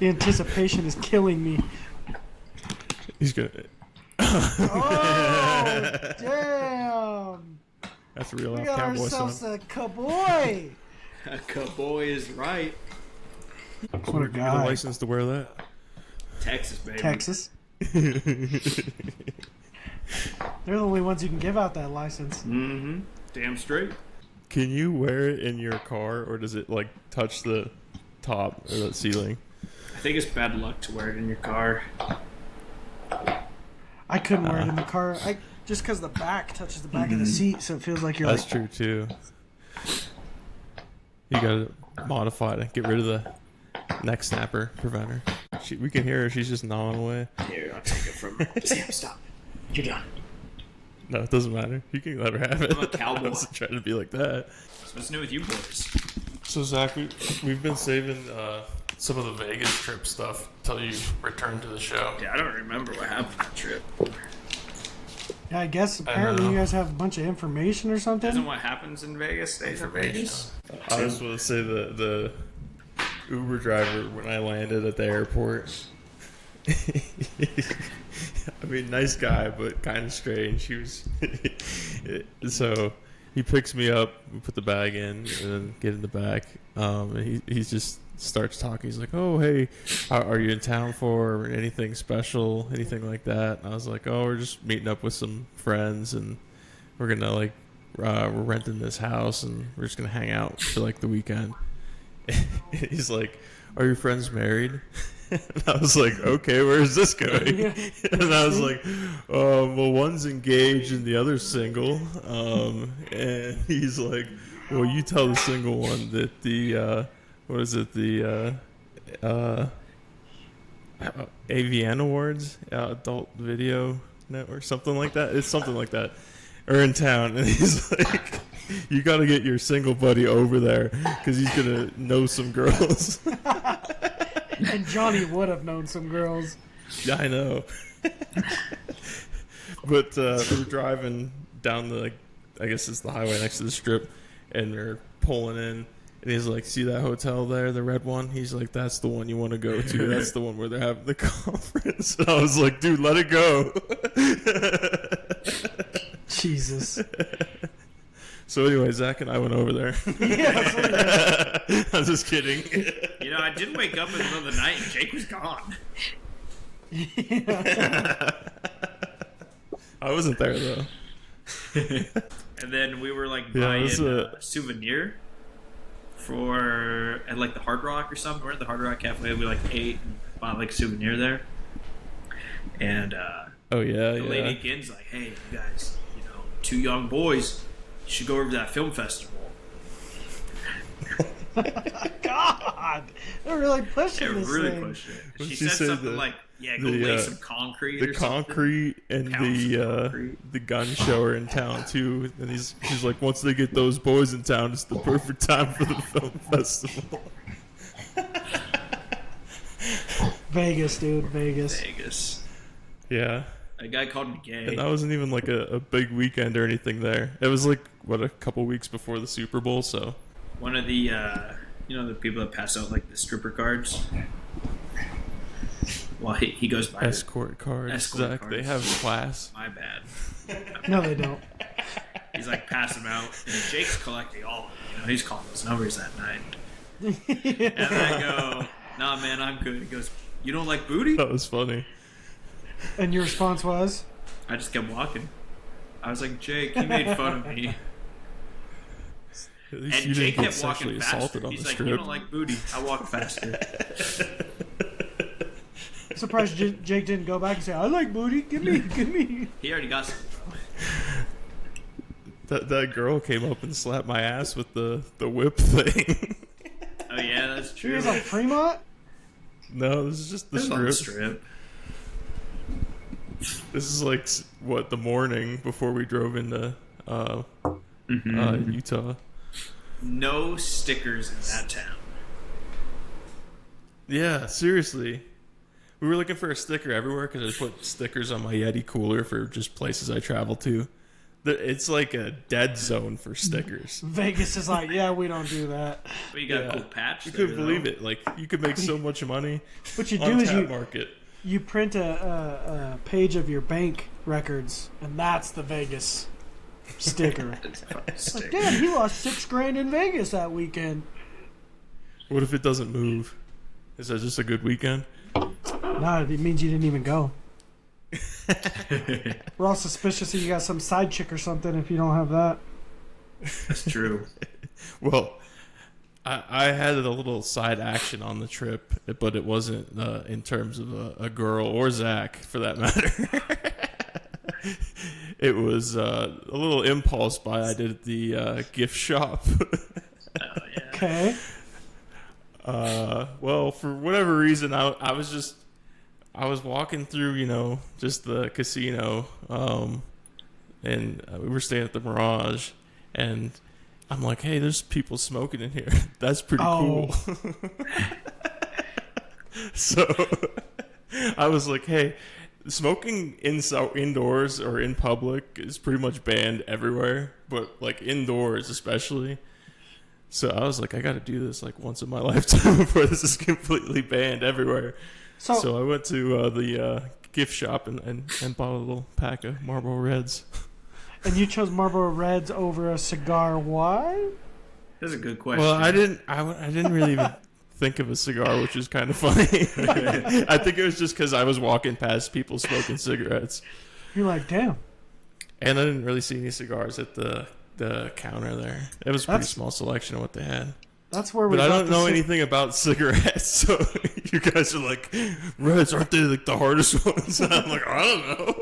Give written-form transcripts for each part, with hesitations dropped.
The anticipation is killing me. He's gonna. Oh, damn! That's a real We life got cowboy ourselves son. a cowboy. A cowboy is right. What a Where'd you get a guy. license to wear that? Texas, baby. Texas. They're the only ones who can give out that license. Mm-hmm. Damn straight. Can you wear it in your car, or does it like touch the top or the ceiling? I think it's bad luck to wear it in your car. I couldn't wear it in the car. Just because the back touches the back of the seat, so it feels like you're That's like... true too. You gotta modify it. Get rid of the neck snapper preventer. We can hear her. She's just gnawing away. Here, I'll take it from her. Sam, stop. You're done. No, it doesn't matter. You can let her have it. I'm a cowboy. I wasn't trying to be like that. So what's new with you boys? So Zach, we've been saving some of the Vegas trip stuff till you return to the show. Yeah, I don't remember what happened on that trip. Yeah, I guess apparently you guys have a bunch of information or something. Isn't what happens in Vegas stays in Vegas? I just want to say the Uber driver when I landed at the airport. I mean, nice guy, but kind of strange. He was so he picks me up, we put the bag in, and then get in the back. And he just starts talking. He's like, "Oh, hey, are you in town for anything special, anything like that?" And I was like, "Oh, we're just meeting up with some friends, and we're gonna like we're renting this house, and we're just gonna hang out for like the weekend." He's like, "Are your friends married?" And I was like, "Okay, where is this going?" And I was like, "Well, one's engaged and the other's single." And he's like, "Well, you tell the single one that the what is it, the AVN Awards, Adult Video Network, something like that. It's something like that. Are in town." And he's like, "You got to get your single buddy over there because he's gonna know some girls." And Johnny would have known some girls. Yeah, I know. But we were driving down the, I guess it's the highway next to the strip, and they're pulling in, and he's like, "See that hotel there, the red one?" He's like, "That's the one you want to go to. That's the one where they're having the conference." And I was like, "Dude, let it go." Jesus. So anyway, Zach and I went over there. I'm just kidding. You know, I did wake up in the middle of the night and Jake was gone. I wasn't there though. And then we were like buying a souvenir at like the Hard Rock or something. We're at the Hard Rock Cafe. We like ate and bought like a souvenir there. And the lady again's like, "Hey, you guys, you know, two young boys, you should go over to that film festival." God, they're really pushing this really thing. pushing it. What'd She she said say, something like, "Yeah, go lay some concrete." The or something. concrete and Pounds of concrete. the gun show are in town too. And he's like, once they get those boys in town, it's the perfect time for the film festival. Vegas, dude, Vegas. Vegas. Yeah. A guy called me gay. And that wasn't even like a big weekend or anything there. It was like, a couple weeks before the Super Bowl, so. One of the, the people that pass out like the stripper cards. Well, he goes by Escort cards, Zach. They have class. My bad. No, they don't. He's like passing them out, and Jake's collecting all of them. You know, he's calling those numbers that night. And I go, "Nah, man, I'm good." He goes, "You don't like booty?" That was funny. And your response was? I just kept walking. I was like, "Jake, you made fun of me." At least And you Jake didn't get kept walking sexually faster. assaulted on He's the like, strip. "You don't like booty. I walk faster." Surprised Jake didn't go back and say, "I like booty. Give me." He already got some. That girl came up and slapped my ass with the whip thing. Oh yeah, that's She true. was on Fremont? No, this is just the It was on the strip. strip. This is like the morning before we drove into Utah. No stickers in that town. Yeah, seriously. We were looking for a sticker everywhere because I put stickers on my Yeti cooler for just places I travel to. It's like a dead zone for stickers. Vegas is like, yeah, we don't do that. But you got a cool patch. You couldn't believe it. Like, you could make so much money. What you do on is Tap Market. you print a page of your bank records, and that's the Vegas sticker. Like, damn, he lost $6,000 in Vegas that weekend. What if it doesn't move? Is that just a good weekend? No, it means you didn't even go. We're all suspicious that you got some side chick or something if you don't have that. That's true. Well, I had a little side action on the trip, but it wasn't in terms of a girl or Zach, for that matter. It was a little impulse buy I did at the gift shop. Oh, yeah. Okay. Well, for whatever reason, I was walking through, just the casino, and we were staying at the Mirage, and I'm like, hey, there's people smoking in here. That's pretty cool. So I was like, hey, smoking indoors or in public is pretty much banned everywhere, but like indoors especially. So I was like, I got to do this like once in my lifetime before this is completely banned everywhere. So I went to the gift shop and bought a little pack of Marlboro Reds. And you chose Marlboro Reds over a cigar. Why? That's a good question. Well, I didn't really even think of a cigar, which is kind of funny. I think it was just because I was walking past people smoking cigarettes. You're like, damn. And I didn't really see any cigars at the counter there. It was a pretty small selection of what they had. That's where we. But I don't know anything about cigarettes, so you guys are like, Reds, aren't they like the hardest ones? And I'm like, I don't know.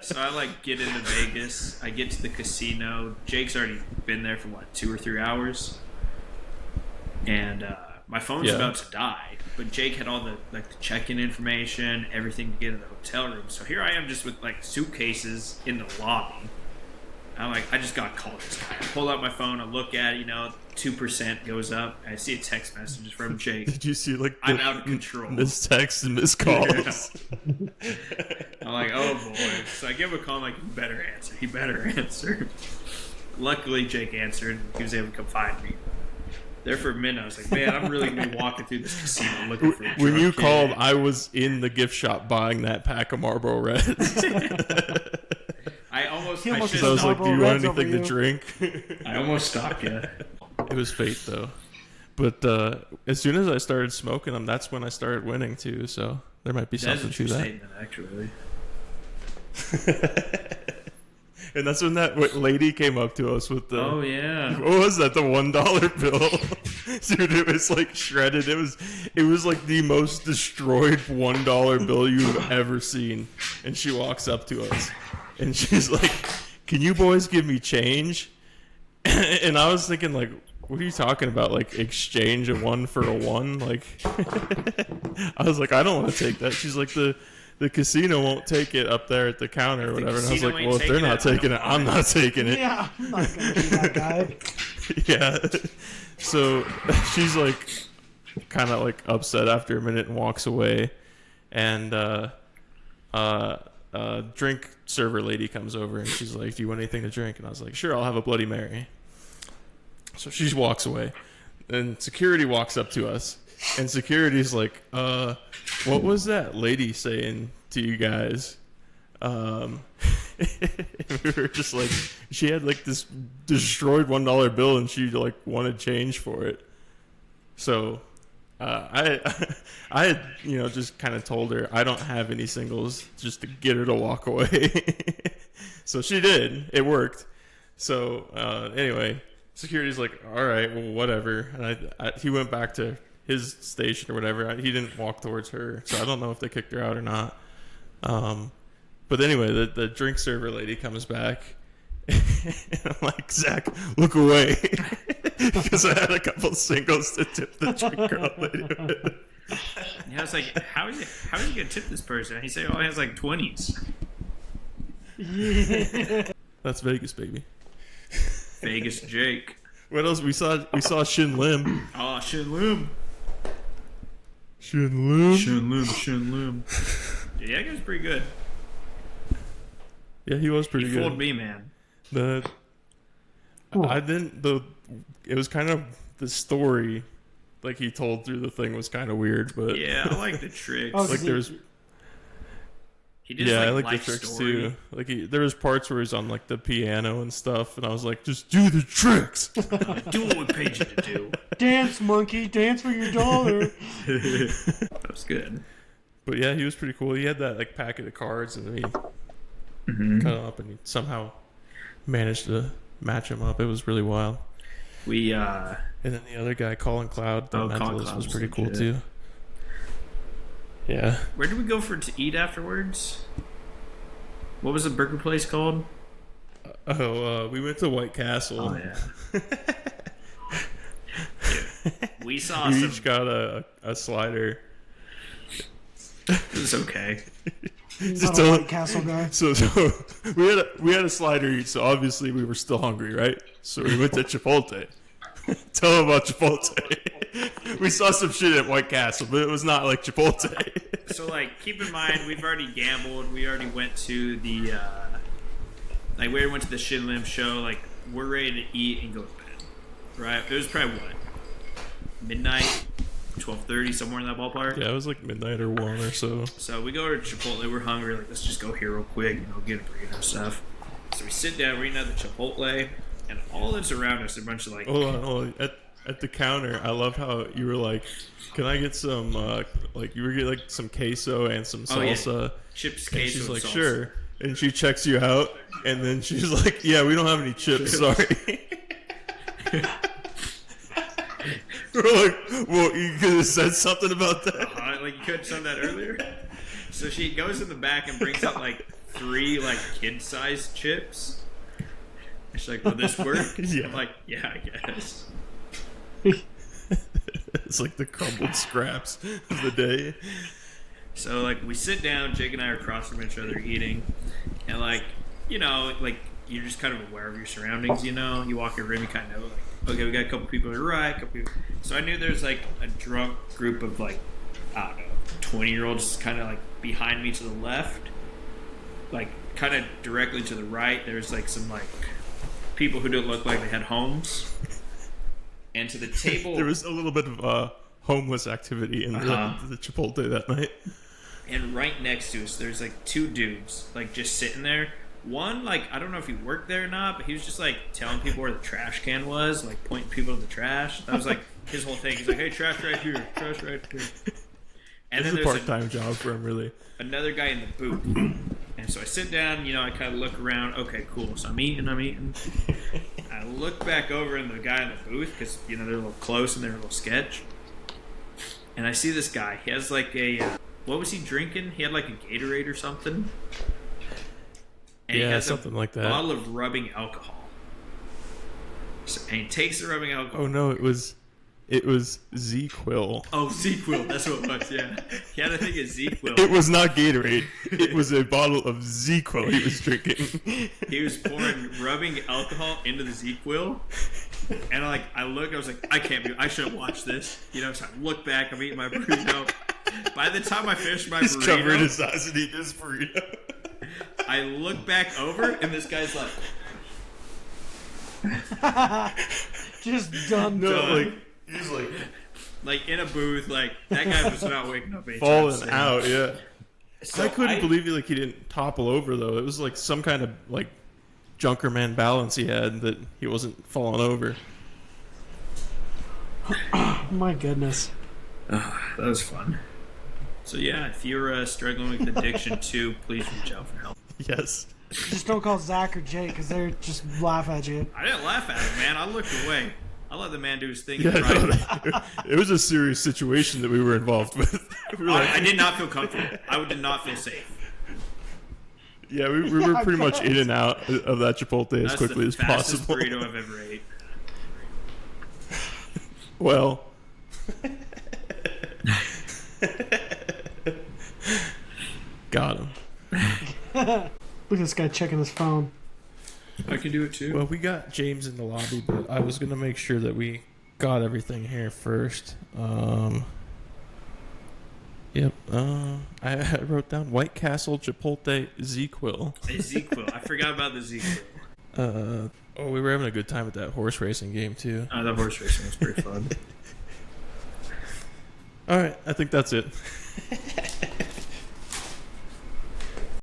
So I like get into Vegas. I get to the casino. Jake's already been there for 2 or 3 hours, and my phone's about to die. But Jake had all the check-in information, everything to get in the hotel room. So here I am, just with suitcases in the lobby. I'm like, I just got to call this guy. I pull out my phone, I look at it, 2% goes up. I see a text message from Jake. Did you see I'm out of control. Missed texts and missed calls? Yeah. I'm like, oh boy. So I give him a call. I'm like, he better answer. Luckily, Jake answered. He was able to come find me. There for a minute, I was like, man, I'm really going to be walking through this casino looking for a When you drunk called, kid. I was in the gift shop buying that pack of Marlboro Reds. I almost I was like, do you want anything to drink? I almost stopped you. It was fate, though. But as soon as I started smoking them, that's when I started winning, too. So there might be something to that. Statement, actually. And that's when that lady came up to us with the... Oh, yeah. What was that? The $1 bill? Dude, it was like shredded. It was like the most destroyed $1 bill you've ever seen. And she walks up to us. And she's like, can you boys give me change? And I was thinking, like, what are you talking about? Like, exchange a 1 for a 1? Like, I was like, I don't want to take that. She's like, the casino won't take it up there at the counter or whatever. And I was like, well, if they're not taking it, I'm not taking it. Yeah, I'm not going to be that guy. Yeah. So she's like, kind of like upset after a minute and walks away. And, drink server lady comes over and she's like, do you want anything to drink? And I was like, sure, I'll have a Bloody Mary. So she walks away and security walks up to us and security's like, what was that lady saying to you guys? We were just like, she had like this destroyed $1 bill and she like wanted change for it. So I had, just kind of told her I don't have any singles just to get her to walk away. So she did. It worked. So anyway, security's like, all right, well, whatever. And he went back to his station or whatever. He didn't walk towards her. So I don't know if they kicked her out or not. But anyway, the drink server lady comes back. And I'm like, Zach, look away. Because I had a couple singles to tip the drink girl lady with. Yeah, I was like, how are you going to tip this person? And he said, oh, he has like 20s. Yeah. That's Vegas, baby. Vegas Jake. What else? We saw Shin Lim. Oh, Shin Lim. Shin Lim. Shin Lim. Yeah, that guy's pretty good. Yeah, he was pretty He good. fooled me, man. It was kind of the story like he told through the thing was kind of weird, but yeah, I like the tricks. Oh, like there's he did I like life the tricks story. too. Like there was parts where he's on like the piano and stuff, and I was like, just do the tricks. Do what we paid you to do. Dance, monkey, dance for your dollar. That was good. But yeah, he was pretty cool. He had that like packet of cards, and then he cut them up, and he somehow managed to match them up. It was really wild. And then the other guy, Colin Cloud, the mentalist, was pretty cool legit. too. Yeah. Where did we go to eat afterwards? What was the burger place called? We went to White Castle. Oh yeah. We saw We some. each got a slider. It was okay. Not a White Castle guy. So we had a slider each, so obviously we were still hungry, right? So we went to Chipotle. Tell them about Chipotle. We saw some shit at White Castle, but it was not like Chipotle. So like, keep in mind, we've already gambled. We already went to the we already went to the Shin Lim show. Like, we're ready to eat and go to bed. Right? It was probably what, midnight, 12:30, somewhere in that ballpark. Yeah, it was like midnight or 1 or so. So we go to Chipotle. We're hungry. Like, let's just go here real quick. Get a burrito stuff. So we sit down. We're eating at the Chipotle, and all that's around us are a bunch of like. Hold on. At the counter, I love how you were like, "Can I get some like you were getting like some queso and some salsa?" Oh, yeah. Chips, queso, And she's like, salsa. "Sure." And she checks you out, and then she's like, "Yeah, we don't have any chips. Sorry." We're like, "Well, you could have said something about that." Like, you could have done that earlier. So she goes in the back and brings out like 3 like kid-sized chips. And she's like, "Will this work?" Yeah. I'm like, "Yeah, I guess." It's like the crumbled scraps of the day. So like, we sit down. Jake and I are across from each other eating, and like, like, you're just kind of aware of your surroundings. You walk in a room, you kind of know, like, okay, we got a couple people to the right, a couple people. So I knew there's like a drunk group of like, I don't know, 20-year-olds kind of like behind me to the left, like kind of directly to the right. There's like some like people who don't look like they had homes, and to the table There was a little bit of homeless activity in the Chipotle that night. And right next to us, there's like 2 dudes, like just sitting there. One, like, I don't know if he worked there or not, but he was just like telling people where the trash can was, like pointing people to the trash. That was like his whole thing. He's like, "Hey, trash right here, trash right here." And It's then a there's part-time job for him, really. another guy in the booth. And so I sit down, I kind of look around. Okay, cool. So I'm eating. I look back over in the guy in the booth because, they're a little close and they're a little sketch. And I see this guy. He has like a, what was he drinking? He had like a Gatorade or something. And he has something like that. Bottle of rubbing alcohol. And he takes the rubbing alcohol. Oh no, it was Z-Quil. Oh, Z-Quil. That's what it was, yeah. He had a thing of Z-Quil. It was not Gatorade. It was a bottle of Z-Quil he was drinking. He was pouring rubbing alcohol into the Z-Quil. And I looked, I was like, I shouldn't watch this. So I look back, I'm eating my burrito. By the time I finished my He's burrito, covering his eyes and eating his burrito. I look back over, and this guy's like, Just done. done. He's Like in a booth, like that guy was not waking up anytime falling soon. out, yeah. So I couldn't believe he didn't topple over though. It was like some kind of like Junkerman balance he had that he wasn't falling over. Oh, my goodness. That was fun. So yeah, if you're struggling with addiction too, please reach out for help. Yes. Just don't call Zach or Jake because they're just laugh at you. I didn't laugh at him, man. I looked away. I let the man do his thing. Yeah, Right. it was a serious situation that we were involved with. We were I did not feel comfortable. I did not feel safe. yeah, we were pretty much in and out of that Chipotle as That's quickly the as fastest possible. burrito I've ever ate. Well, got him. Look at this guy checking his phone. I can do it too. Well, we got James in the lobby, but I was gonna make sure that we got everything here first. Yep. I wrote down White Castle Chipotle Z-Quill. Z-Quill. I forgot about the Z-Quill. We were having a good time at that horse racing game too. The horse racing was pretty fun. All right, I think that's it.